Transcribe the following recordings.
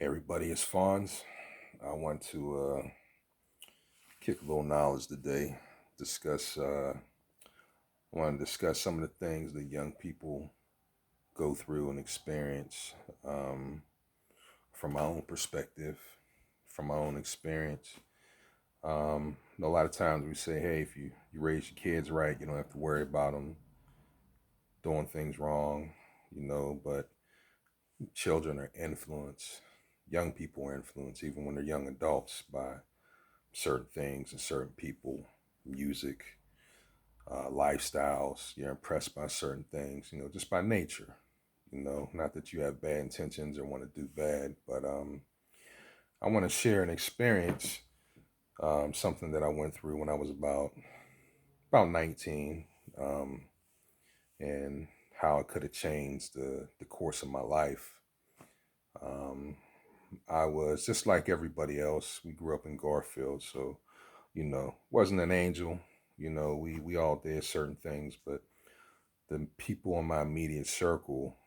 Everybody, it's Fonz. I want to kick a little knowledge today. Discuss. I want to discuss some of the things that young people go through and experience um, from my own perspective, from my own experience. A lot of times we say, "Hey, if you raise your kids right, you don't have to worry about them doing things wrong," But children are influenced. Young people are influenced, even when they're young adults, by certain things and certain people, music, lifestyles. You're impressed by certain things, just by nature. Not that you have bad intentions or want to do bad, but I want to share an experience, something that I went through when I was about 19, um, and how it could have changed the course of my life. Um, I was just like everybody else. We grew up in Garfield, so wasn't an angel. We all did certain things, but the people in my immediate circle,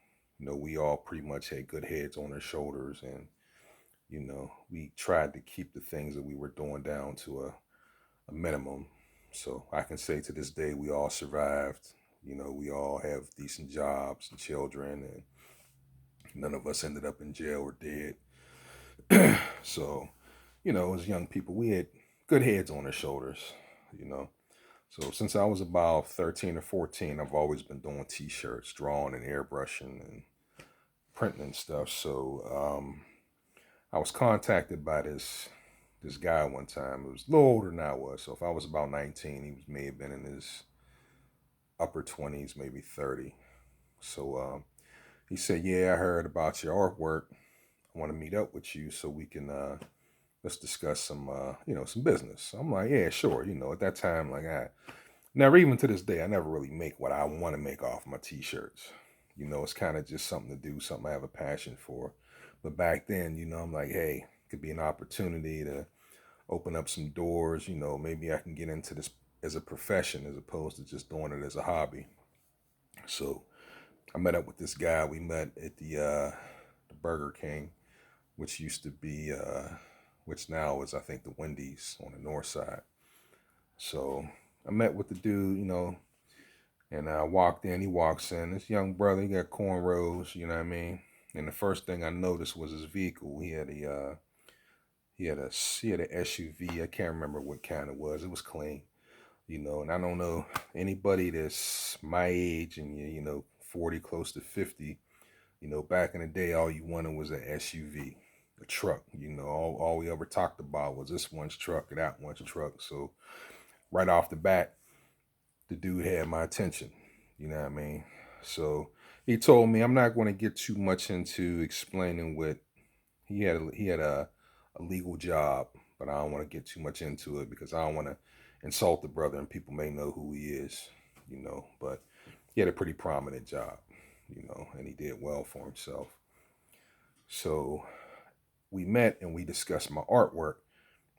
we all pretty much had good heads on our shoulders, and we tried to keep the things that we were doing down to a minimum. So I can say to this day, we all survived. We all have decent jobs and children, and none of us ended up in jail or dead. So, as young people, we had good heads on our shoulders, you know. So since I was about 13 or 14, I've always been doing t-shirts, drawing and airbrushing and printing and stuff. So I was contacted by this guy one time. It was a little older than I was. So if I was about 19, may have been in his upper 20s, maybe 30. So he said, "Yeah, I heard about your artwork. I want to meet up with you so we can let's discuss some business." I'm like, "Yeah, sure." At that time, like I never, even to this day, I never really make what I want to make off my t-shirts. It's kind of just something to do, something I have a passion for. But back then, I'm like, hey, it could be an opportunity to open up some doors. Maybe I can get into this as a profession as opposed to just doing it as a hobby. So I met up with this guy. We met at the Burger King, which used to be, which now is, I think, the Wendy's on the north side. So I met with the dude, and I walked in, he walks in. This young brother, he got cornrows, you know what I mean? And the first thing I noticed was his vehicle. He had a SUV. I can't remember what kind it was. It was clean, and I don't know anybody that's my age and 40, close to 50, back in the day, all you wanted was an SUV, a truck. All we ever talked about was this one's truck or that one's truck. So right off the bat, the dude had my attention. You know what I mean? So he told me, I'm not going to get too much into explaining what he had a legal job, but I don't want to get too much into it because I don't want to insult the brother and people may know who he is, but he had a pretty prominent job, and he did well for himself. So we met and we discussed my artwork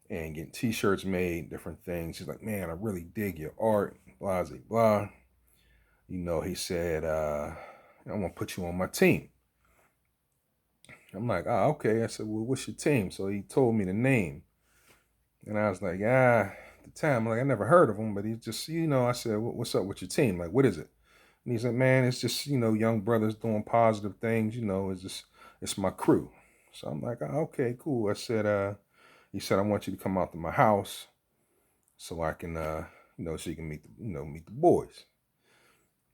and getting t-shirts made, different things. He's like, "Man, I really dig your art, blah, blah, blah." He said, "I'm gonna put you on my team." I'm like, "Oh, okay." I said, "Well, what's your team?" So he told me the name, and I was like, at the time, like I never heard of him, but he just, I said, "What's up with your team? Like, what is it?" And he said, "Man, it's just young brothers doing positive things. It's my crew." So I'm like, "Oh, okay, cool." I said, he said, "I want you to come out to my house so I can, so you can meet the boys."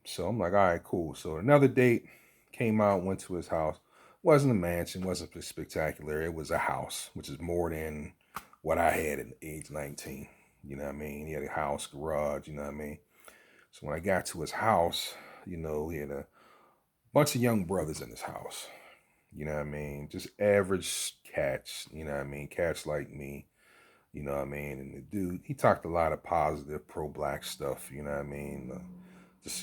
So I'm like, "All right, cool." So another date came out, went to his house. Wasn't a mansion, wasn't spectacular. It was a house, which is more than what I had at age 19. You know what I mean? He had a house, garage, you know what I mean? So when I got to his house, he had a bunch of young brothers in his house. You know what I mean? Just average cats, you know what I mean? Cats like me, you know what I mean? And the dude, he talked a lot of positive pro-black stuff, you know what I mean? Just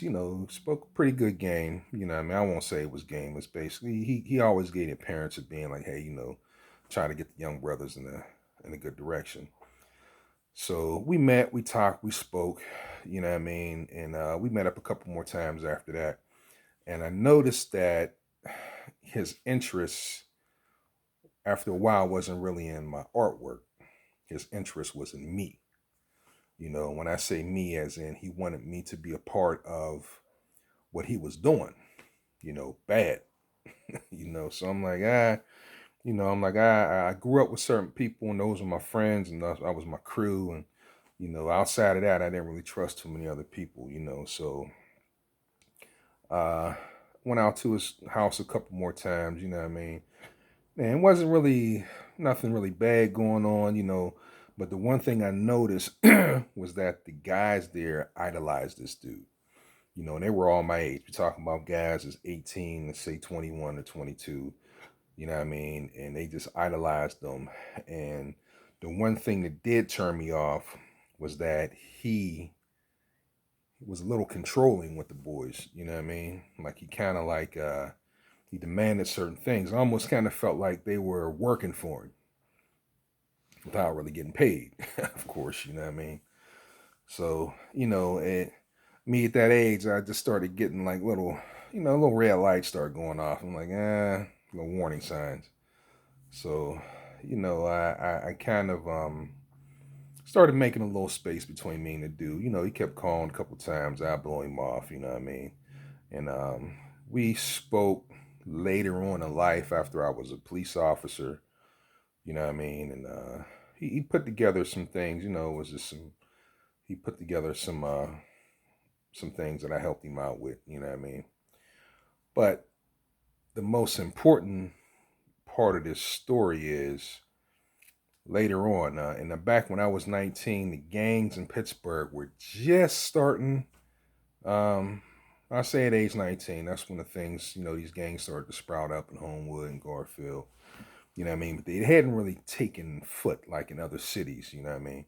spoke a pretty good game. I mean, I won't say it was game. It's basically he always gave the parents of being like, hey, try to get the young brothers in a good direction. So we met, we talked, we spoke, you know what I mean, and we met up a couple more times after that, and I noticed that his interests after a while wasn't really in my artwork. His interest was in me. When I say me, as in he wanted me to be a part of what he was doing, bad. So I'm like, I grew up with certain people and those were my friends and I was my crew. And, outside of that, I didn't really trust too many other people, So uh, went out to his house a couple more times, you know what I mean? And it wasn't really nothing really bad going on, But the one thing I noticed was that the guys there idolized this dude. And they were all my age. We're talking about guys as 18 to say 21 or 22, you know what I mean? And they just idolized them. And the one thing that did turn me off was that he was a little controlling with the boys, you know what I mean? Like he kind of like he demanded certain things. I almost kind of felt like they were working for him without really getting paid, of course, you know what I mean? So, me at that age, I just started getting like little red lights start going off. I'm like, little warning signs. So, I kind of started making a little space between me and the dude. He kept calling a couple times. I blow him off, you know what I mean? And we spoke later on in life after I was a police officer, you know what I mean? And he put together some things, it was just he put together some things that I helped him out with, you know what I mean? But the most important part of this story is later on, in the back when I was 19, the gangs in Pittsburgh were just starting. I say at age 19, that's when the things, these gangs started to sprout up in Homewood and Garfield. You know what I mean? But they hadn't really taken foot like in other cities, you know what I mean?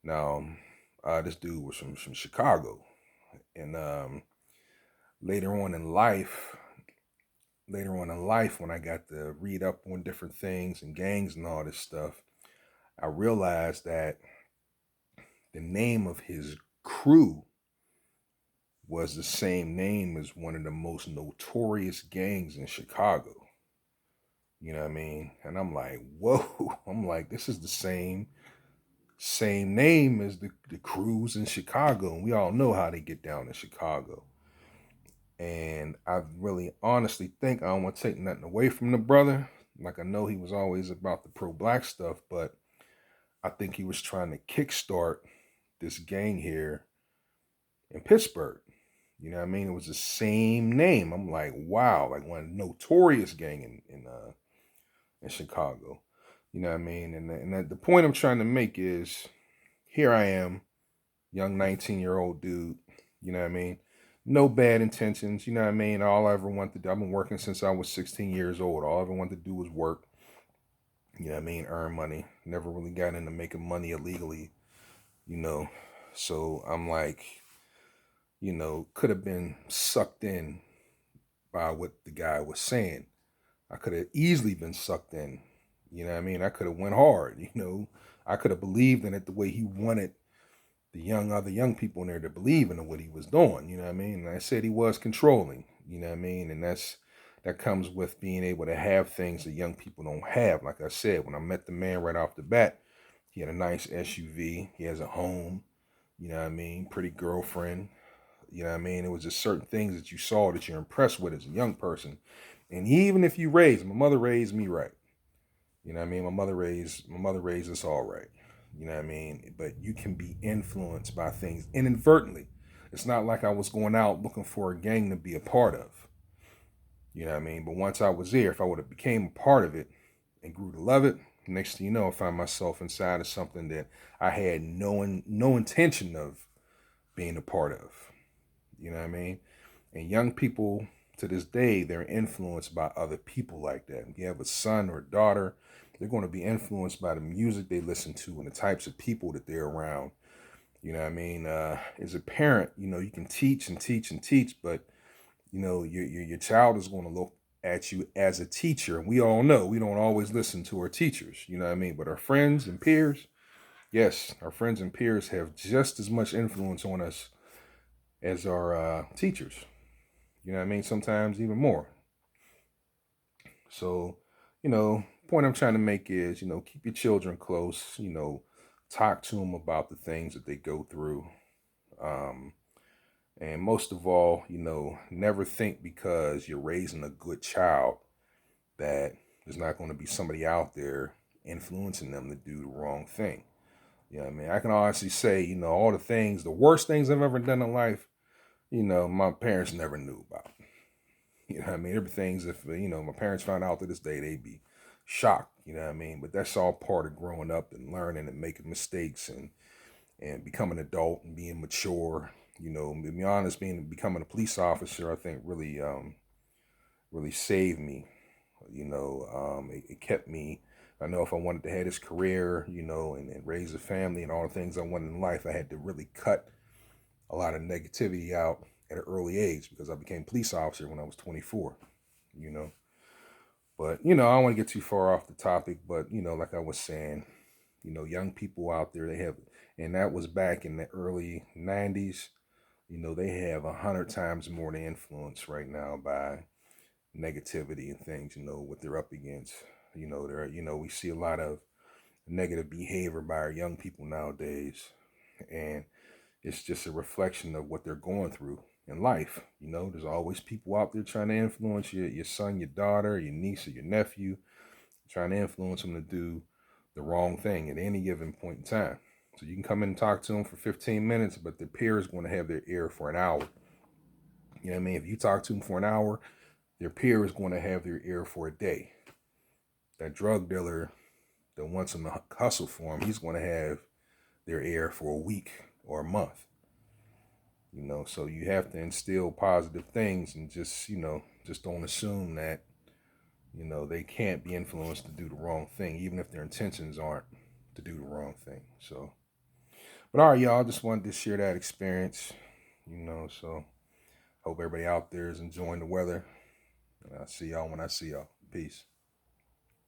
Now, this dude was from Chicago. And later on in life, when I got to read up on different things and gangs and all this stuff, I realized that the name of his crew was the same name as one of the most notorious gangs in Chicago. You know what I mean? And I'm like, whoa. I'm like, this is the same name as the crews in Chicago. And we all know how they get down in Chicago. And I really honestly think I don't want to take nothing away from the brother. Like I know he was always about the pro-black stuff, but I think he was trying to kickstart this gang here in Pittsburgh. You know what I mean? It was the same name. I'm like, wow, like one notorious gang in Chicago. You know what I mean? And the point I'm trying to make is, here I am, young 19-year-old dude. You know what I mean? No bad intentions. You know what I mean? All I ever wanted to do, I've been working since I was 16 years old. All I ever wanted to do was work. You know what I mean? Earn money. Never really got into making money illegally. You know, so I'm like, could have been sucked in by what the guy was saying. I could have easily been sucked in. You know what I mean? I could have went hard, I could have believed in it the way he wanted the other young people in there to believe in what he was doing, you know what I mean? And I said he was controlling, you know what I mean? And that comes with being able to have things that young people don't have. Like I said, when I met the man right off the bat, he had a nice SUV, he has a home, you know what I mean? Pretty girlfriend, you know what I mean? It was just certain things that you saw that you're impressed with as a young person. And even if you my mother raised me right. You know what I mean? My mother raised us all right. You know what I mean? But you can be influenced by things inadvertently. It's not like I was going out looking for a gang to be a part of. You know what I mean? But once I was there, if I would have became a part of it and grew to love it, next thing you know, I found myself inside of something that I had no intention of being a part of. You know what I mean? And young people to this day, they're influenced by other people like that. If you have a son or a daughter, they're going to be influenced by the music they listen to and the types of people that they're around. You know what I mean? As a parent, you can teach and teach and teach, but your child is going to look at you as a teacher. And we all know we don't always listen to our teachers. You know what I mean? But our friends and peers, yes, our friends and peers have just as much influence on us as our teachers. You know what I mean? Sometimes even more. So, point I'm trying to make is, keep your children close, talk to them about the things that they go through. Um, and most of all, never think because you're raising a good child that there's not going to be somebody out there influencing them to do the wrong thing. I mean, I can honestly say, all the worst things I've ever done in life, my parents never knew about. I mean? Everything's, if, my parents found out to this day, they'd be shocked, I mean? But that's all part of growing up and learning and making mistakes and becoming an adult and being mature. To be honest, becoming a police officer, I think really saved me. It kept me. I know if I wanted to have this career, and raise a family and all the things I wanted in life, I had to really cut a lot of negativity out at an early age because I became a police officer when I was 24, you know. But, I don't want to get too far off the topic, but, like I was saying, young people out there, and that was back in the early 90s, they have 100 times more to influence right now by negativity and things, what they're up against. We see a lot of negative behavior by our young people nowadays. And it's just a reflection of what they're going through in life. There's always people out there trying to influence your son, your daughter, your niece, or your nephew, trying to influence them to do the wrong thing at any given point in time. So you can come in and talk to them for 15 minutes, but their peer is going to have their ear for an hour. You know what I mean? If you talk to them for an hour, their peer is going to have their ear for a day. That drug dealer that wants them to hustle for him, he's going to have their ear for a week or a month. So you have to instill positive things and just don't assume that, they can't be influenced to do the wrong thing, even if their intentions aren't to do the wrong thing. So, but all right, y'all, I just wanted to share that experience, so hope everybody out there is enjoying the weather. And I'll see y'all when I see y'all. Peace.